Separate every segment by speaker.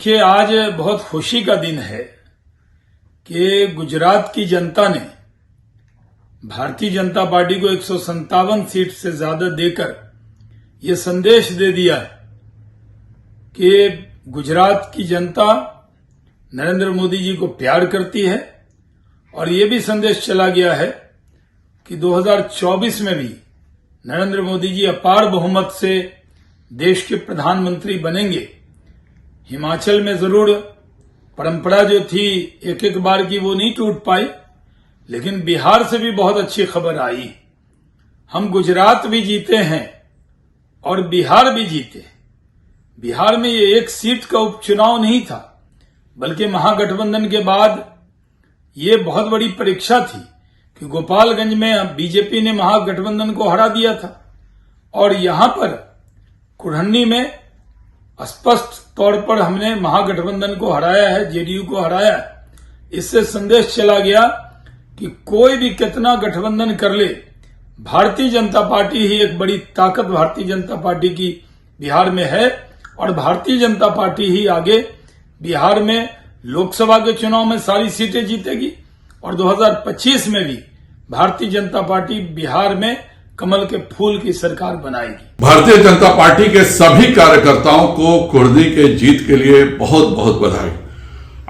Speaker 1: देखिए, आज बहुत खुशी का दिन है कि गुजरात की जनता ने भारतीय जनता पार्टी को 157 सीट से ज्यादा देकर ये संदेश दे दिया है कि गुजरात की जनता नरेंद्र मोदी जी को प्यार करती है। और ये भी संदेश चला गया है कि 2024 में भी नरेंद्र मोदी जी अपार बहुमत से देश के प्रधानमंत्री बनेंगे। हिमाचल में जरूर परंपरा जो थी एक एक बार की वो नहीं टूट पाई, लेकिन बिहार से भी बहुत अच्छी खबर आई। हम गुजरात भी जीते हैं और बिहार भी जीते। बिहार में ये एक सीट का उपचुनाव नहीं था, बल्कि महागठबंधन के बाद ये बहुत बड़ी परीक्षा थी कि गोपालगंज में बीजेपी ने महागठबंधन को हरा दिया था और यहां पर कुढ़न्नी में स्पष्ट तौर पर हमने महागठबंधन को हराया है, जेडीयू को हराया है। इससे संदेश चला गया कि कोई भी कितना गठबंधन कर ले, भारतीय जनता पार्टी ही एक बड़ी ताकत भारतीय जनता पार्टी की बिहार में है और भारतीय जनता पार्टी ही आगे बिहार में लोकसभा के चुनाव में सारी सीटें जीतेगी और 2025 में भी भारतीय जनता पार्टी बिहार में कमल के फूल की सरकार बनाएगी।
Speaker 2: भारतीय जनता पार्टी के सभी कार्यकर्ताओं को कुढ़नी के जीत के लिए बहुत बहुत बधाई।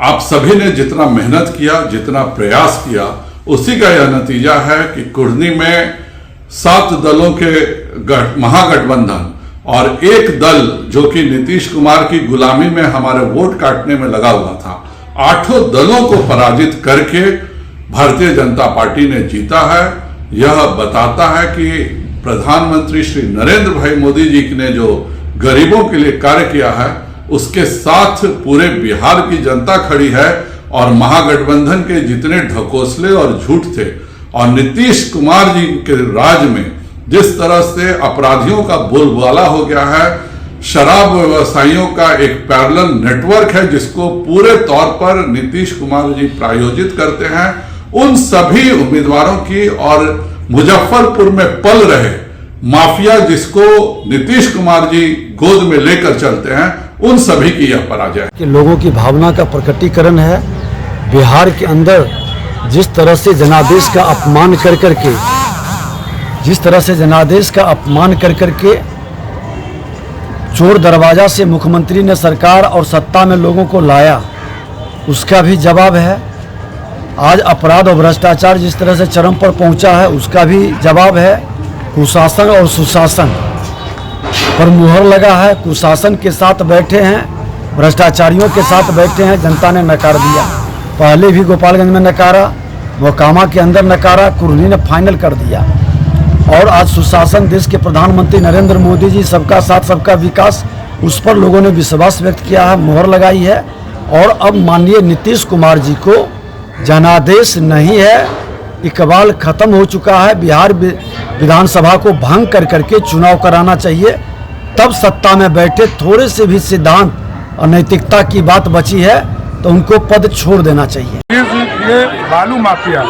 Speaker 2: आप सभी ने जितना मेहनत किया, जितना प्रयास किया, उसी का यह नतीजा है कि कुढ़नी में 7 दलों के महागठबंधन और एक दल जो कि नीतीश कुमार की गुलामी में हमारे वोट काटने में लगा हुआ था, 8 दलों को पराजित करके भारतीय जनता पार्टी ने जीता है। यह बताता है कि प्रधानमंत्री श्री नरेंद्र भाई मोदी जी ने जो गरीबों के लिए कार्य किया है, उसके साथ पूरे बिहार की जनता खड़ी है और महागठबंधन के जितने ढकोसले और झूठ थे और नीतीश कुमार जी के राज में जिस तरह से अपराधियों का बोलबाला हो गया है, शराब व्यवसायियों का एक पैरेलल नेटवर्क है जिसको पूरे तौर पर नीतीश कुमार जी प्रायोजित करते हैं, उन सभी उम्मीदवारों की और मुजफ्फरपुर में पल रहे माफिया जिसको नीतीश कुमार जी गोद में लेकर चलते हैं, उन सभी की यह पराजय है
Speaker 3: कि लोगों की भावना का प्रकटीकरण है। बिहार के अंदर जिस तरह से जनादेश का अपमान कर करके चोर दरवाजा से मुख्यमंत्री ने सरकार और सत्ता में लोगों को लाया, उसका भी जवाब है। आज अपराध और भ्रष्टाचार जिस तरह से चरम पर पहुंचा है, उसका भी जवाब है। कुशासन और सुशासन पर मुहर लगा है। कुशासन के साथ बैठे हैं, भ्रष्टाचारियों के साथ बैठे हैं, जनता ने नकार दिया। पहले भी गोपालगंज में नकारा, मोकामा के अंदर नकारा, कुर्नी ने फाइनल कर दिया। और आज सुशासन, देश के प्रधानमंत्री नरेंद्र मोदी जी, सबका साथ सबका विकास, उस पर लोगों ने विश्वास व्यक्त किया है, मुहर लगाई है। और अब माननीय नीतीश कुमार जी को जनादेश नहीं है, इकबाल खत्म हो चुका है। बिहार विधानसभा को भंग करके चुनाव कराना चाहिए, तब सत्ता में बैठे। थोड़े से भी सिद्धांत और नैतिकता की बात बची है तो उनको पद छोड़ देना चाहिए।
Speaker 4: ये बालू माफिया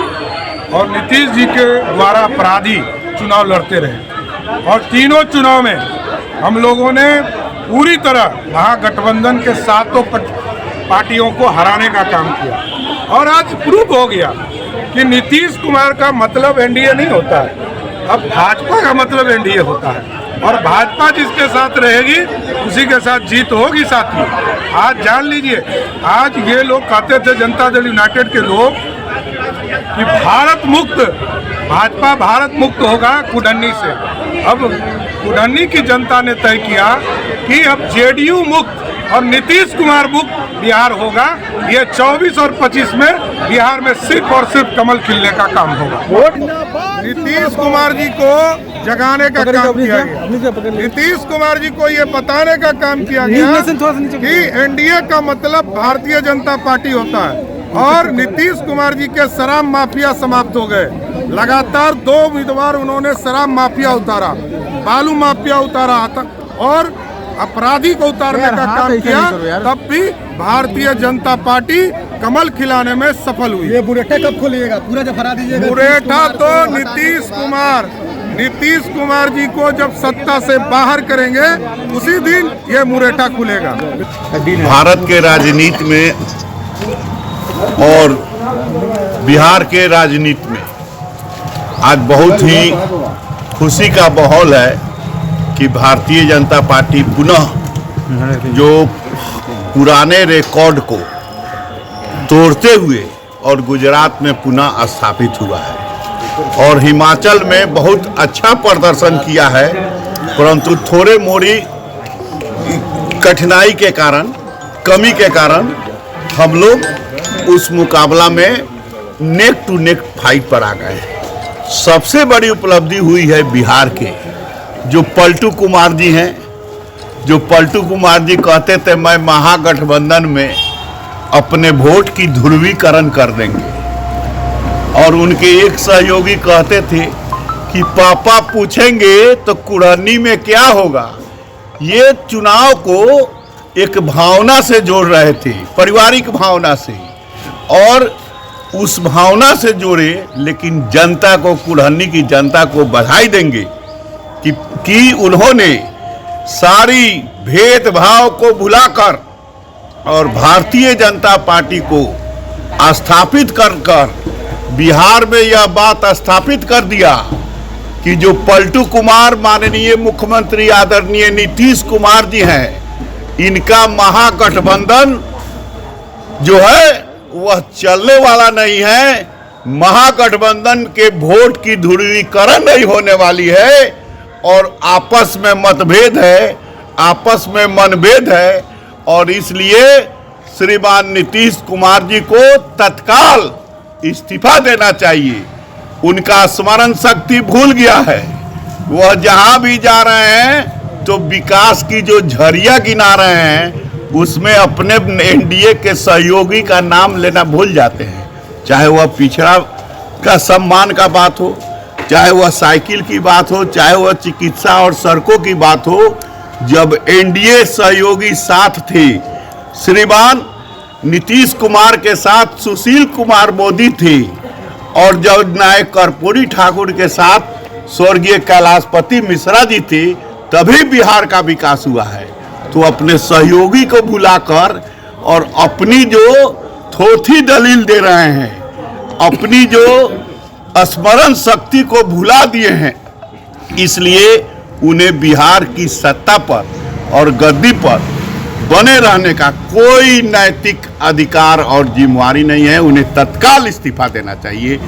Speaker 4: और नीतीश जी के द्वारा अपराधी चुनाव लड़ते रहे और तीनों चुनाव में हम लोगों ने पूरी तरह महागठबंधन के 7 पार्टियों को हराने का काम किया। और आज प्रूव हो गया कि नीतीश कुमार का मतलब एनडीए नहीं होता है, अब भाजपा का मतलब एनडीए होता है और भाजपा जिसके साथ रहेगी उसी के साथ जीत होगी। साथी, आज जान लीजिए, आज ये लोग कहते थे जनता दल यूनाइटेड के लोग कि भाजपा भारत मुक्त होगा कुढ़नी से। अब कुढ़नी की जनता ने तय किया कि अब जेडीयू मुक्त और नीतीश कुमार मुक्त बिहार होगा। ये 24 और 25 में बिहार में सिर्फ और सिर्फ कमल खिलने का काम होगा। नीतीश कुमार जी को जगाने का काम किया गया। नीतीश कुमार जी को ये बताने का काम किया गया कि एनडीए का मतलब भारतीय जनता पार्टी होता है और नीतीश कुमार जी के शराब माफिया समाप्त हो गए। लगातार 2 उम्मीदवार उन्होंने शराब माफिया उतारा, बालू माफिया उतारा और अपराधी को उतारने का काम किया, तब भी भारतीय जनता पार्टी कमल खिलाने में सफल हुई।
Speaker 3: ये बुरेठा कब खोलिएगा? पूरा जफरा दीजिएगा।
Speaker 4: बुरेठा तो नीतीश कुमार नीतीश कुमार जी को जब सत्ता से बाहर करेंगे उसी दिन ये मुरेठा खुलेगा।
Speaker 5: भारत के राजनीति में और बिहार के राजनीति में आज बहुत ही खुशी का माहौल है कि भारतीय जनता पार्टी पुनः जो पुराने रिकॉर्ड को तोड़ते हुए और गुजरात में पुनः स्थापित हुआ है और हिमाचल में बहुत अच्छा प्रदर्शन किया है, परंतु थोड़े मोड़ी कठिनाई के कारण, कमी के कारण हम लोग उस मुकाबला में नेक टू नेक फाइट पर आ गए। सबसे बड़ी उपलब्धि हुई है बिहार के जो पलटू कुमार जी हैं, जो पलटू कुमार जी कहते थे मैं महागठबंधन में अपने वोट की ध्रुवीकरण कर देंगे, और उनके एक सहयोगी कहते थे कि पापा पूछेंगे तो कुड़न्नी में क्या होगा। ये चुनाव को एक भावना से जोड़ रहे थे, पारिवारिक भावना से, और उस भावना से जोड़े, लेकिन जनता को, कुड़न्नी की जनता को बधाई देंगे कि उन्होंने सारी भेदभाव को भुलाकर और भारतीय जनता पार्टी को स्थापित कर बिहार में यह बात स्थापित कर दिया कि जो पलटू कुमार माननीय मुख्यमंत्री आदरणीय नीतीश कुमार जी हैं, इनका महागठबंधन जो है वह चलने वाला नहीं है। महागठबंधन के वोट की ध्रुवीकरण नहीं होने वाली है और आपस में मतभेद है, आपस में मनभेद है, और इसलिए श्रीमान नीतीश कुमार जी को तत्काल इस्तीफा देना चाहिए। उनका स्मरण शक्ति भूल गया है, वह जहां भी जा रहे हैं तो विकास की जो झरिया गिना रहे हैं उसमें अपने एनडीए के सहयोगी का नाम लेना भूल जाते हैं। चाहे वह पिछड़ा का सम्मान का बात हो, चाहे वह साइकिल की बात हो, चाहे वह चिकित्सा और सड़कों की बात हो। जब एनडीए सहयोगी साथ थे, श्रीमान नीतीश कुमार के साथ सुशील कुमार मोदी थे, और जब नायक कर्पूरी ठाकुर के साथ स्वर्गीय कैलाशपति मिश्रा जी थे, तभी बिहार का विकास हुआ है। तो अपने सहयोगी को भुलाकर और अपनी जो थोथी दलील दे रहे हैं, अपनी जो स्मरण शक्ति को भुला दिए हैं, इसलिए उन्हें बिहार की सत्ता पर और गद्दी पर बने रहने का कोई नैतिक अधिकार और जिम्मेवारी नहीं है। उन्हें तत्काल इस्तीफा देना चाहिए,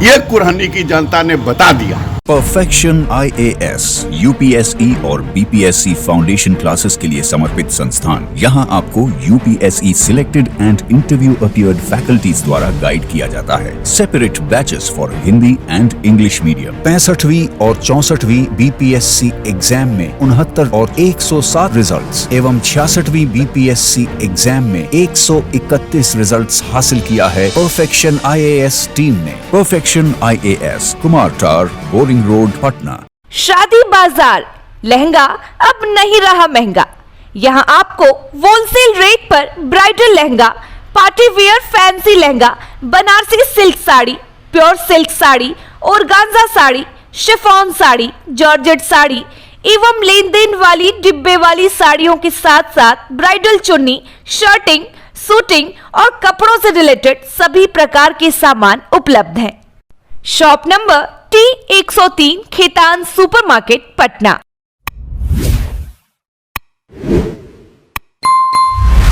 Speaker 5: ये कुड़न्नी की जनता ने बता दिया।
Speaker 6: परफेक्शन IAS, UPSE और BPSC फाउंडेशन क्लासेस के लिए समर्पित संस्थान। यहाँ आपको UPSE selected and interview appeared faculties द्वारा गाइड किया जाता है। Separate batches for Hindi and English medium. 65वीं और 64वीं BPSC एग्जाम में 69 और 107 रिजल्ट्स एवं 66वीं BPSC एग्जाम में 131 रिजल्ट्स हासिल किया है परफेक्शन IAS टीम ने। परफेक्शन IAS, कुमार टार, बोरिंग रोड, पटना।
Speaker 7: शादी बाजार लहंगा अब नहीं रहा महंगा। यहाँ आपको होलसेल रेट पर bridal lehenga, party wear fancy lehenga, Banarasi silk sari, pure silk sari, organza sari, chiffon sari, georgette sari एवं लेन देन वाली डिब्बे वाली साड़ियों के साथ साथ ब्राइडल चुन्नी, शर्टिंग, सूटिंग और कपड़ों से रिलेटेड सभी प्रकार के सामान उपलब्ध हैं। Shop number T103 Khetan supermarket, Patna.